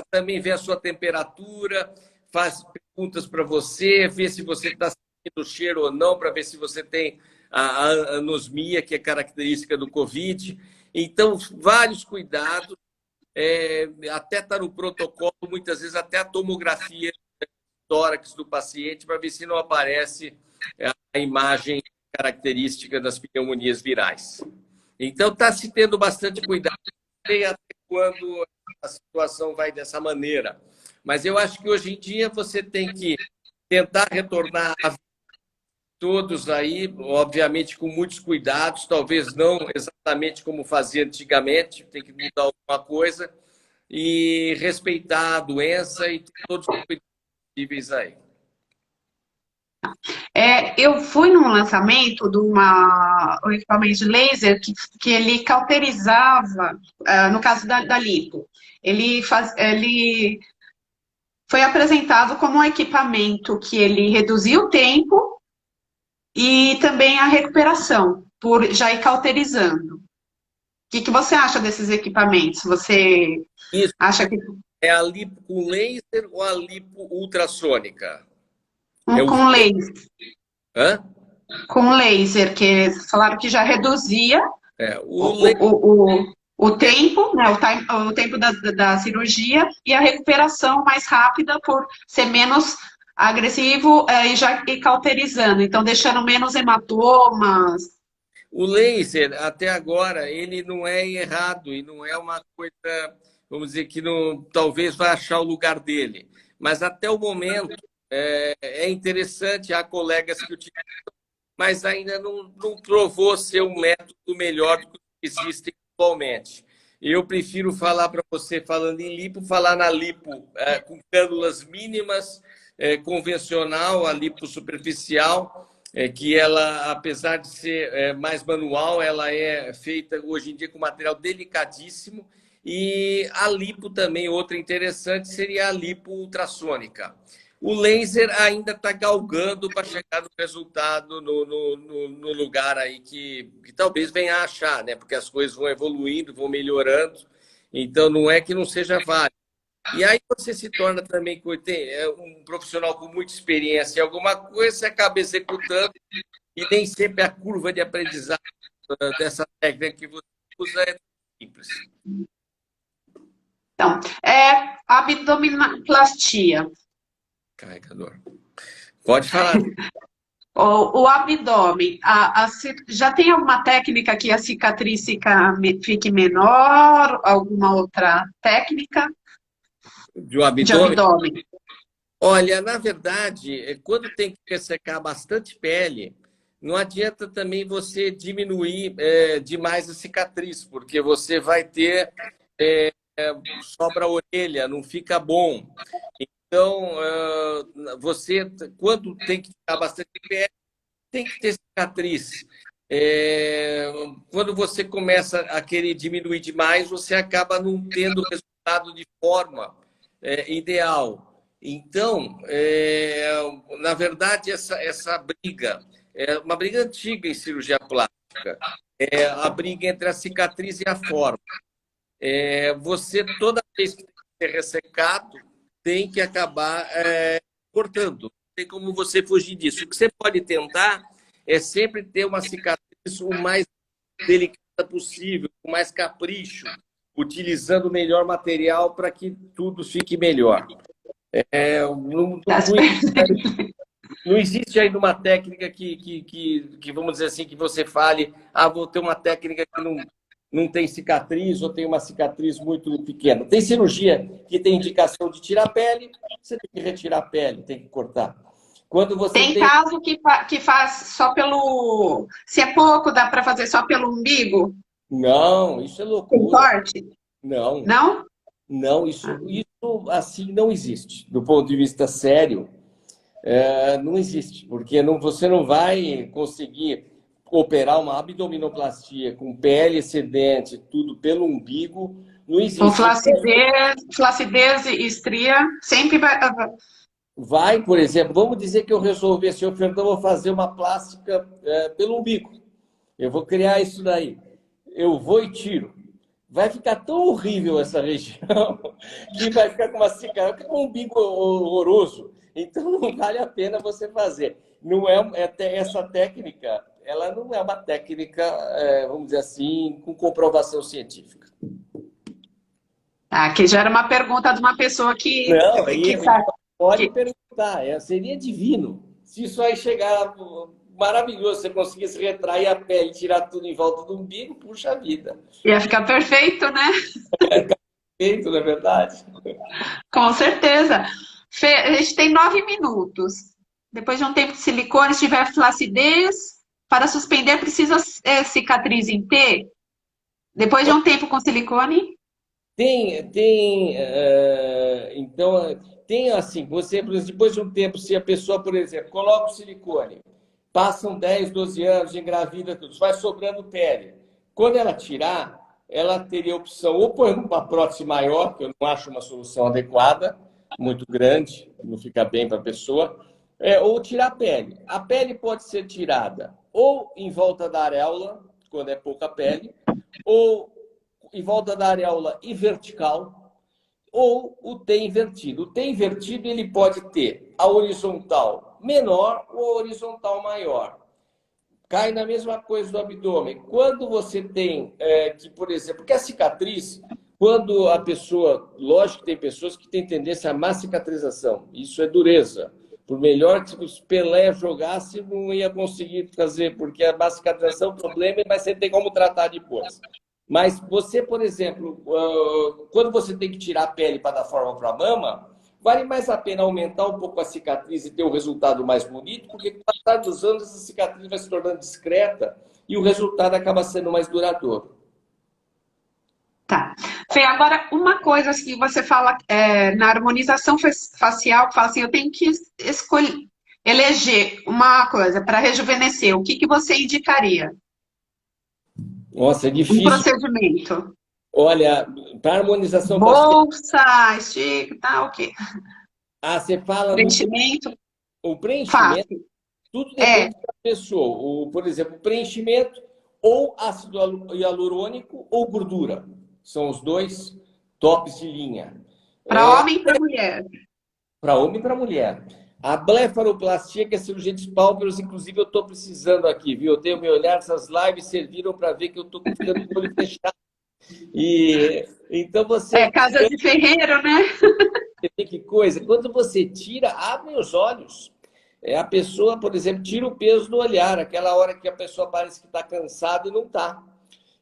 também vê a sua temperatura, faz perguntas para você, vê se você está sentindo cheiro ou não, para ver se você tem a anosmia, que é característica do Covid. Então, vários cuidados, até está no protocolo, muitas vezes até a tomografia tórax do paciente, para ver se não aparece a imagem característica das pneumonias virais. Então, está se tendo bastante cuidado, até quando a situação vai dessa maneira. Mas eu acho que hoje em dia você tem que tentar retornar a todos aí, obviamente com muitos cuidados, talvez não exatamente como fazia antigamente, tem que mudar alguma coisa, e respeitar a doença e todos os cuidados possíveis aí. Eu fui num lançamento de um equipamento de laser que ele cauterizava, no caso da lipo, ele foi apresentado como um equipamento que ele reduzia o tempo e também a recuperação, por já ir cauterizando. O que você acha desses equipamentos? Você acha que... É a lipo com laser ou a lipo ultrassônica? Com laser. Hã? Com laser, que falaram que já reduzia O tempo, né, o tempo da cirurgia e a recuperação mais rápida por ser menos agressivo e cauterizando, então deixando menos hematomas. O laser, até agora, ele não é errado e não é uma coisa, vamos dizer, que não, talvez vai achar o lugar dele. Mas até o momento é interessante, há colegas que utilizam, mas ainda não provou ser um método melhor do que existe atualmente. Eu prefiro falar para você, falando em lipo, falar na lipo com cânulas mínimas, convencional, a lipo superficial, que ela, apesar de ser mais manual, ela é feita hoje em dia com material delicadíssimo. E a lipo também, outra interessante, seria a lipo ultrassônica. O laser ainda está galgando para chegar no resultado, no lugar aí que talvez venha a achar, né? Porque as coisas vão evoluindo, vão melhorando. Então, não é que não seja válido. E aí você se torna também um profissional com muita experiência em alguma coisa, você acaba executando e nem sempre a curva de aprendizado dessa técnica que você usa é simples. Então, abdominoplastia. Carregador. Pode falar. O abdômen, já tem alguma técnica que a cicatriz fique menor? Alguma outra técnica De um de abdômen? abdômen? Olha, na verdade, quando tem que ressecar bastante pele, não adianta também você diminuir demais a cicatriz, porque você vai ter sobra a orelha, não fica bom. Então, você, quando tem que ficar bastante pele, tem que ter cicatriz. Quando você começa a querer diminuir demais, você acaba não tendo resultado de forma ideal. Então, na verdade, essa briga é uma briga antiga em cirurgia plástica. É a briga entre a cicatriz e a forma. Você, toda vez que tem que ser ressecado, tem que acabar cortando. Não tem como você fugir disso. O que você pode tentar é sempre ter uma cicatriz o mais delicada possível, com mais capricho, utilizando o melhor material para que tudo fique melhor. Não existe ainda uma técnica que, vamos dizer assim, que você fale, vou ter uma técnica que não tem cicatriz ou tem uma cicatriz muito pequena. Tem cirurgia que tem indicação de tirar a pele, você tem que retirar a pele, tem que cortar. Quando você tem caso que faz só pelo... Se é pouco, dá para fazer só pelo umbigo? Não, isso é loucura. Com corte? Não. Não? Não, isso assim não existe. Do ponto de vista sério, não existe. Porque você não vai conseguir operar uma abdominoplastia com pele excedente, tudo pelo umbigo, não existe. Com flacidez e estria, sempre vai... Vai, por exemplo, vamos dizer que eu resolver, senhor Fernando, vou fazer uma plástica pelo umbigo. Eu vou criar isso daí. Eu vou e tiro. Vai ficar tão horrível essa região que vai ficar com uma cicatriz, com um umbigo horroroso. Então não vale a pena você fazer. Não essa técnica, ela não é uma técnica, vamos dizer assim, com comprovação científica. Aqui já era uma pergunta de uma pessoa que sabe. Pode perguntar, seria divino. Se isso aí chegar maravilhoso, você conseguisse retrair a pele, tirar tudo em volta do umbigo, puxa vida. Ia ficar perfeito, né? Perfeito, não é verdade? Com certeza. Fê, a gente tem 9 minutos. Depois de um tempo de silicone, se tiver flacidez, para suspender precisa cicatriz em T? Depois de um tempo com silicone? Então, tem assim, você, depois de um tempo, se a pessoa, por exemplo, coloca o silicone, passam 10, 12 anos, engravida tudo, vai sobrando pele. Quando ela tirar, ela teria a opção ou pôr uma prótese maior, que eu não acho uma solução adequada, muito grande, não fica bem para a pessoa, ou tirar a pele. A pele pode ser tirada ou em volta da areola, quando é pouca pele, ou em volta da areola e vertical, ou o T invertido. O T invertido ele pode ter a horizontal menor ou a horizontal maior. cai na mesma coisa do abdômen. Quando você tem, que, por exemplo, porque a cicatriz, quando a pessoa, lógico que tem pessoas que têm tendência a má cicatrização, isso é dureza. Por melhor que o Pelé jogasse, não ia conseguir fazer, porque a má cicatrização é um problema, mas você tem como tratar depois. Mas você, por exemplo, quando você tem que tirar a pele para dar forma para a mama, vale mais a pena aumentar um pouco a cicatriz e ter um resultado mais bonito, porque com o passar dos anos essa cicatriz vai se tornando discreta e o resultado acaba sendo mais duradouro. Tá. Fê, agora uma coisa que você fala na harmonização facial, que fala assim, eu tenho que escolher, eleger uma coisa para rejuvenescer. O que você indicaria? Nossa, é Um difícil. procedimento. Olha, para harmonização facial... Bolsa, estica, tá, ok. Ah, você fala Preenchimento, o preenchimento, fácil. tudo depende da pessoa. Por exemplo, o preenchimento ou ácido hialurônico ou gordura. São os dois tops de linha. Para homem e para mulher. Para homem e para mulher. A blefaroplastia, que é a cirurgia de pálpebras, inclusive eu estou precisando aqui, viu? Eu tenho meu olhar, essas lives serviram para ver que eu estou ficando com o olho fechado. E então você. Casa de ferreiro, né? Que coisa. Quando você tira, abre os olhos. A pessoa, por exemplo, tira o peso do olhar, aquela hora que a pessoa parece que está cansada e não está.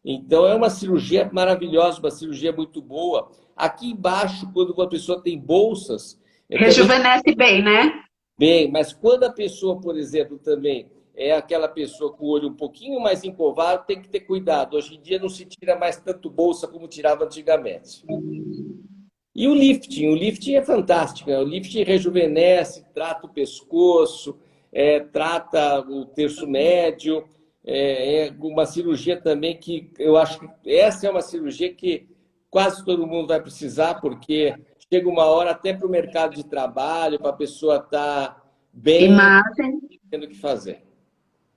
Então, é uma cirurgia maravilhosa, uma cirurgia muito boa. Aqui embaixo, quando uma pessoa tem bolsas... Rejuvenesce bem, né? Bem, mas quando a pessoa, por exemplo, também é aquela pessoa com o olho um pouquinho mais encovado, tem que ter cuidado. Hoje em dia não se tira mais tanto bolsa como tirava antigamente. E o lifting é fantástico. O lifting rejuvenesce, trata o pescoço, trata o terço médio. É uma cirurgia também que eu acho que essa é uma cirurgia que quase todo mundo vai precisar, porque chega uma hora até para o mercado de trabalho, para a pessoa estar bem, Imagem. tendo o que fazer.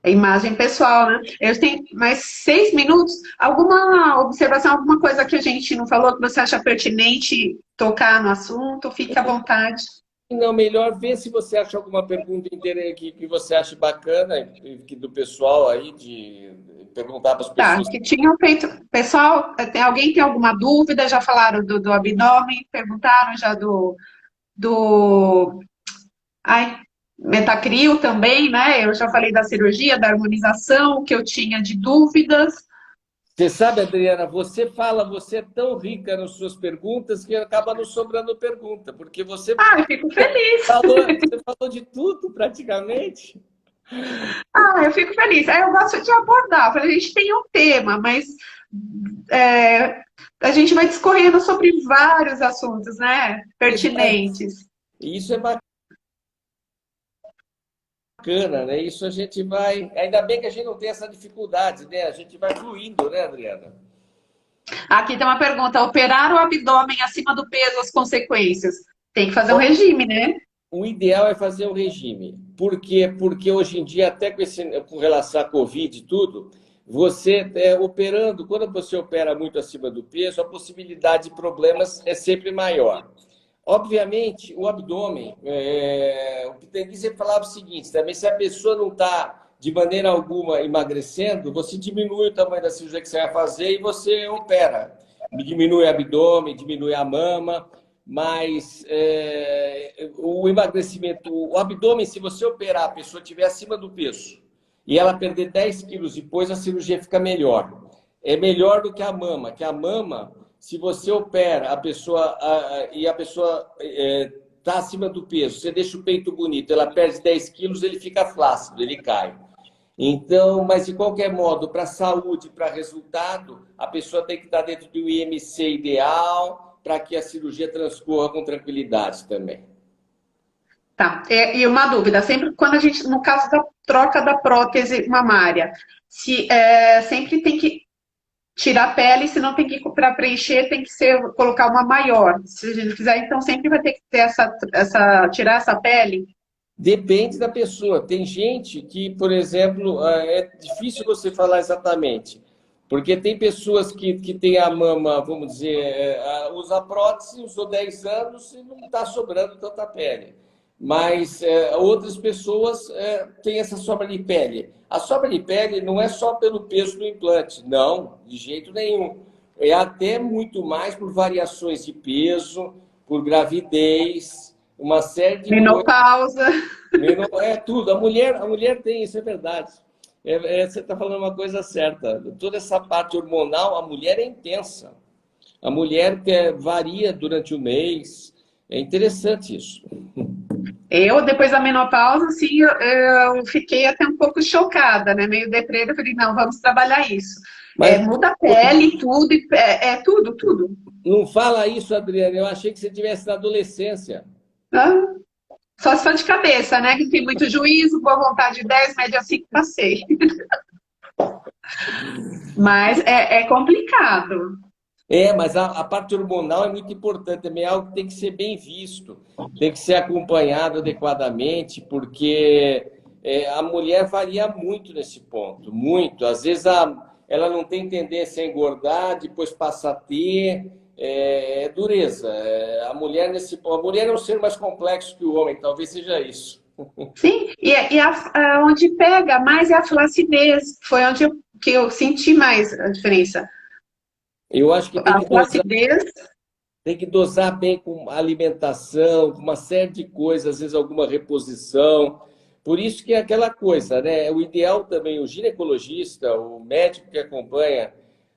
Imagem pessoal, né? Eu tenho mais 6 minutos. Alguma observação, alguma coisa que a gente não falou que você acha pertinente tocar no assunto? Fique à vontade. Não, melhor ver se você acha alguma pergunta inteira que você acha bacana do pessoal aí, de perguntar para as Tá, pessoas. que tinham feito. Pessoal, alguém tem alguma dúvida? Já falaram do abdômen, perguntaram já do ai, Metacril também, né? Eu já falei da cirurgia, da harmonização, que eu tinha de dúvidas. Você sabe, Adriana, você é tão rica nas suas perguntas que acaba não sobrando pergunta, porque você Eu fico feliz. você falou de tudo praticamente. Eu fico feliz. Aí eu gosto de abordar. A gente tem um tema, mas a gente vai discorrendo sobre vários assuntos, né? Pertinentes. E isso é bacana, né? Isso a gente vai... Ainda bem que a gente não tem essa dificuldade, né? A gente vai fluindo, né, Adriana? Aqui tem uma pergunta. Operar o abdômen acima do peso, as consequências? Tem que fazer um regime, né? O ideal é fazer um regime. Por quê? Porque hoje em dia, até com relação à Covid e tudo, você operando, quando você opera muito acima do peso, a possibilidade de problemas é sempre maior. Obviamente, o abdômen, o Pitangui sempre falava o seguinte, também se a pessoa não está de maneira alguma emagrecendo, você diminui o tamanho da cirurgia que você vai fazer e você opera. Diminui o abdômen, diminui a mama, mas o emagrecimento, o abdômen, se você operar, a pessoa estiver acima do peso e ela perder 10 quilos depois, a cirurgia fica melhor. É melhor do que a mama, se você opera a pessoa e a pessoa está acima do peso, você deixa o peito bonito, ela perde 10 quilos, ele fica flácido, ele cai. Então, mas de qualquer modo, para saúde, para resultado, a pessoa tem que estar dentro do IMC ideal para que a cirurgia transcorra com tranquilidade também. Tá. E uma dúvida, sempre quando a gente, no caso da troca da prótese mamária, sempre tem que tirar a pele, se não tem que, para preencher, tem que colocar uma maior. Se a gente fizer, então sempre vai ter que ter tirar essa pele? Depende da pessoa. Tem gente que, por exemplo, é difícil você falar exatamente, porque tem pessoas que têm a mama, vamos dizer, usa prótese, usou 10 anos e não está sobrando tanta pele. mas outras pessoas têm essa sobra de pele. A sobra de pele não é só pelo peso do implante, não, de jeito nenhum. É até muito mais por variações de peso, por gravidez, uma série de coisas. Menopausa. É tudo. A mulher tem, isso é verdade. Você está falando uma coisa certa. Toda essa parte hormonal, a mulher é intensa. A mulher varia durante o mês. É interessante isso. Eu, depois da menopausa, assim, eu fiquei até um pouco chocada, né? Meio deprê, eu falei, não, vamos trabalhar isso. Mas Muda a pele, tudo, tudo, tudo. não fala isso, Adriana. Eu achei que você tivesse na adolescência. Ah, só se for de cabeça, né? Que tem muito juízo, boa vontade 10, média 5, passei. Mas é complicado. Mas a parte hormonal é muito importante também, é algo que tem que ser bem visto, tem que ser acompanhado adequadamente, porque a mulher varia muito nesse ponto, muito. Às vezes ela não tem tendência a engordar, depois passa a ter, dureza. A mulher é um ser mais complexo que o homem, talvez seja isso. Sim, onde pega mais é a flacidez. Foi onde que eu senti mais a diferença. Eu acho que A flacidez. tem que dosar bem com alimentação, com uma série de coisas, às vezes alguma reposição. Por isso que é aquela coisa, né? O ideal também, o ginecologista, o médico que acompanha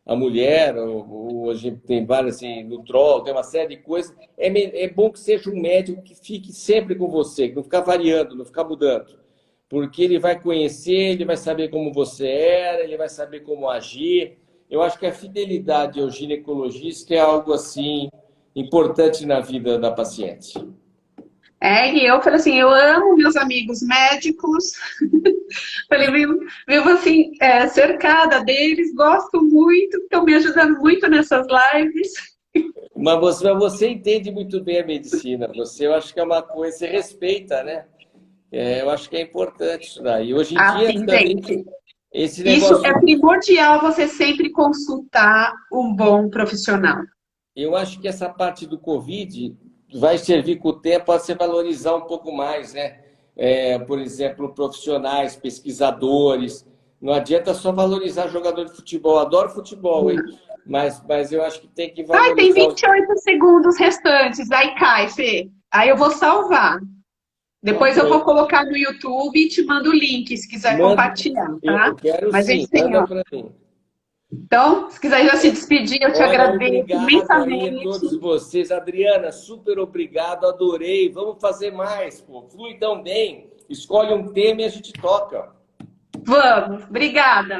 a mulher, a gente tem vários, assim, nutrólogo, tem uma série de coisas. É bom que seja um médico que fique sempre com você, que não ficar variando, não ficar mudando. Porque ele vai conhecer, ele vai saber como você era, ele vai saber como agir. Eu acho que a fidelidade ao ginecologista é algo assim importante na vida da paciente. E eu falei assim, eu amo meus amigos médicos. Falei, vivo assim, cercada deles, gosto muito, estão me ajudando muito nessas lives. Mas você entende muito bem a medicina. Eu acho que é uma coisa, você respeita, né? Eu acho que é importante isso daí. Hoje em dia Assim, também gente, esse isso é negócio. primordial você sempre consultar um bom profissional. Eu acho que essa parte do Covid vai servir com o tempo a se valorizar um pouco mais, né? Por exemplo, profissionais, pesquisadores. Não adianta só valorizar jogador de futebol. Adoro futebol, hein? Mas eu acho que tem que Ai, tem valorizar. 28 segundos restantes, aí cai, Fê. Aí eu vou salvar. Tá Depois eu bom. vou colocar no YouTube e te mando o link, se quiser Manda, compartilhar, tá? eu quero Mas, sim, assim, manda ó. para mim. Então, se quiser já se despedir, eu te Olha, agradeço obrigado aí a imensamente. todos vocês. Adriana, super obrigado, adorei. Vamos fazer mais, pô. Flui tão bem. Escolhe um tema e a gente toca. Vamos, obrigada.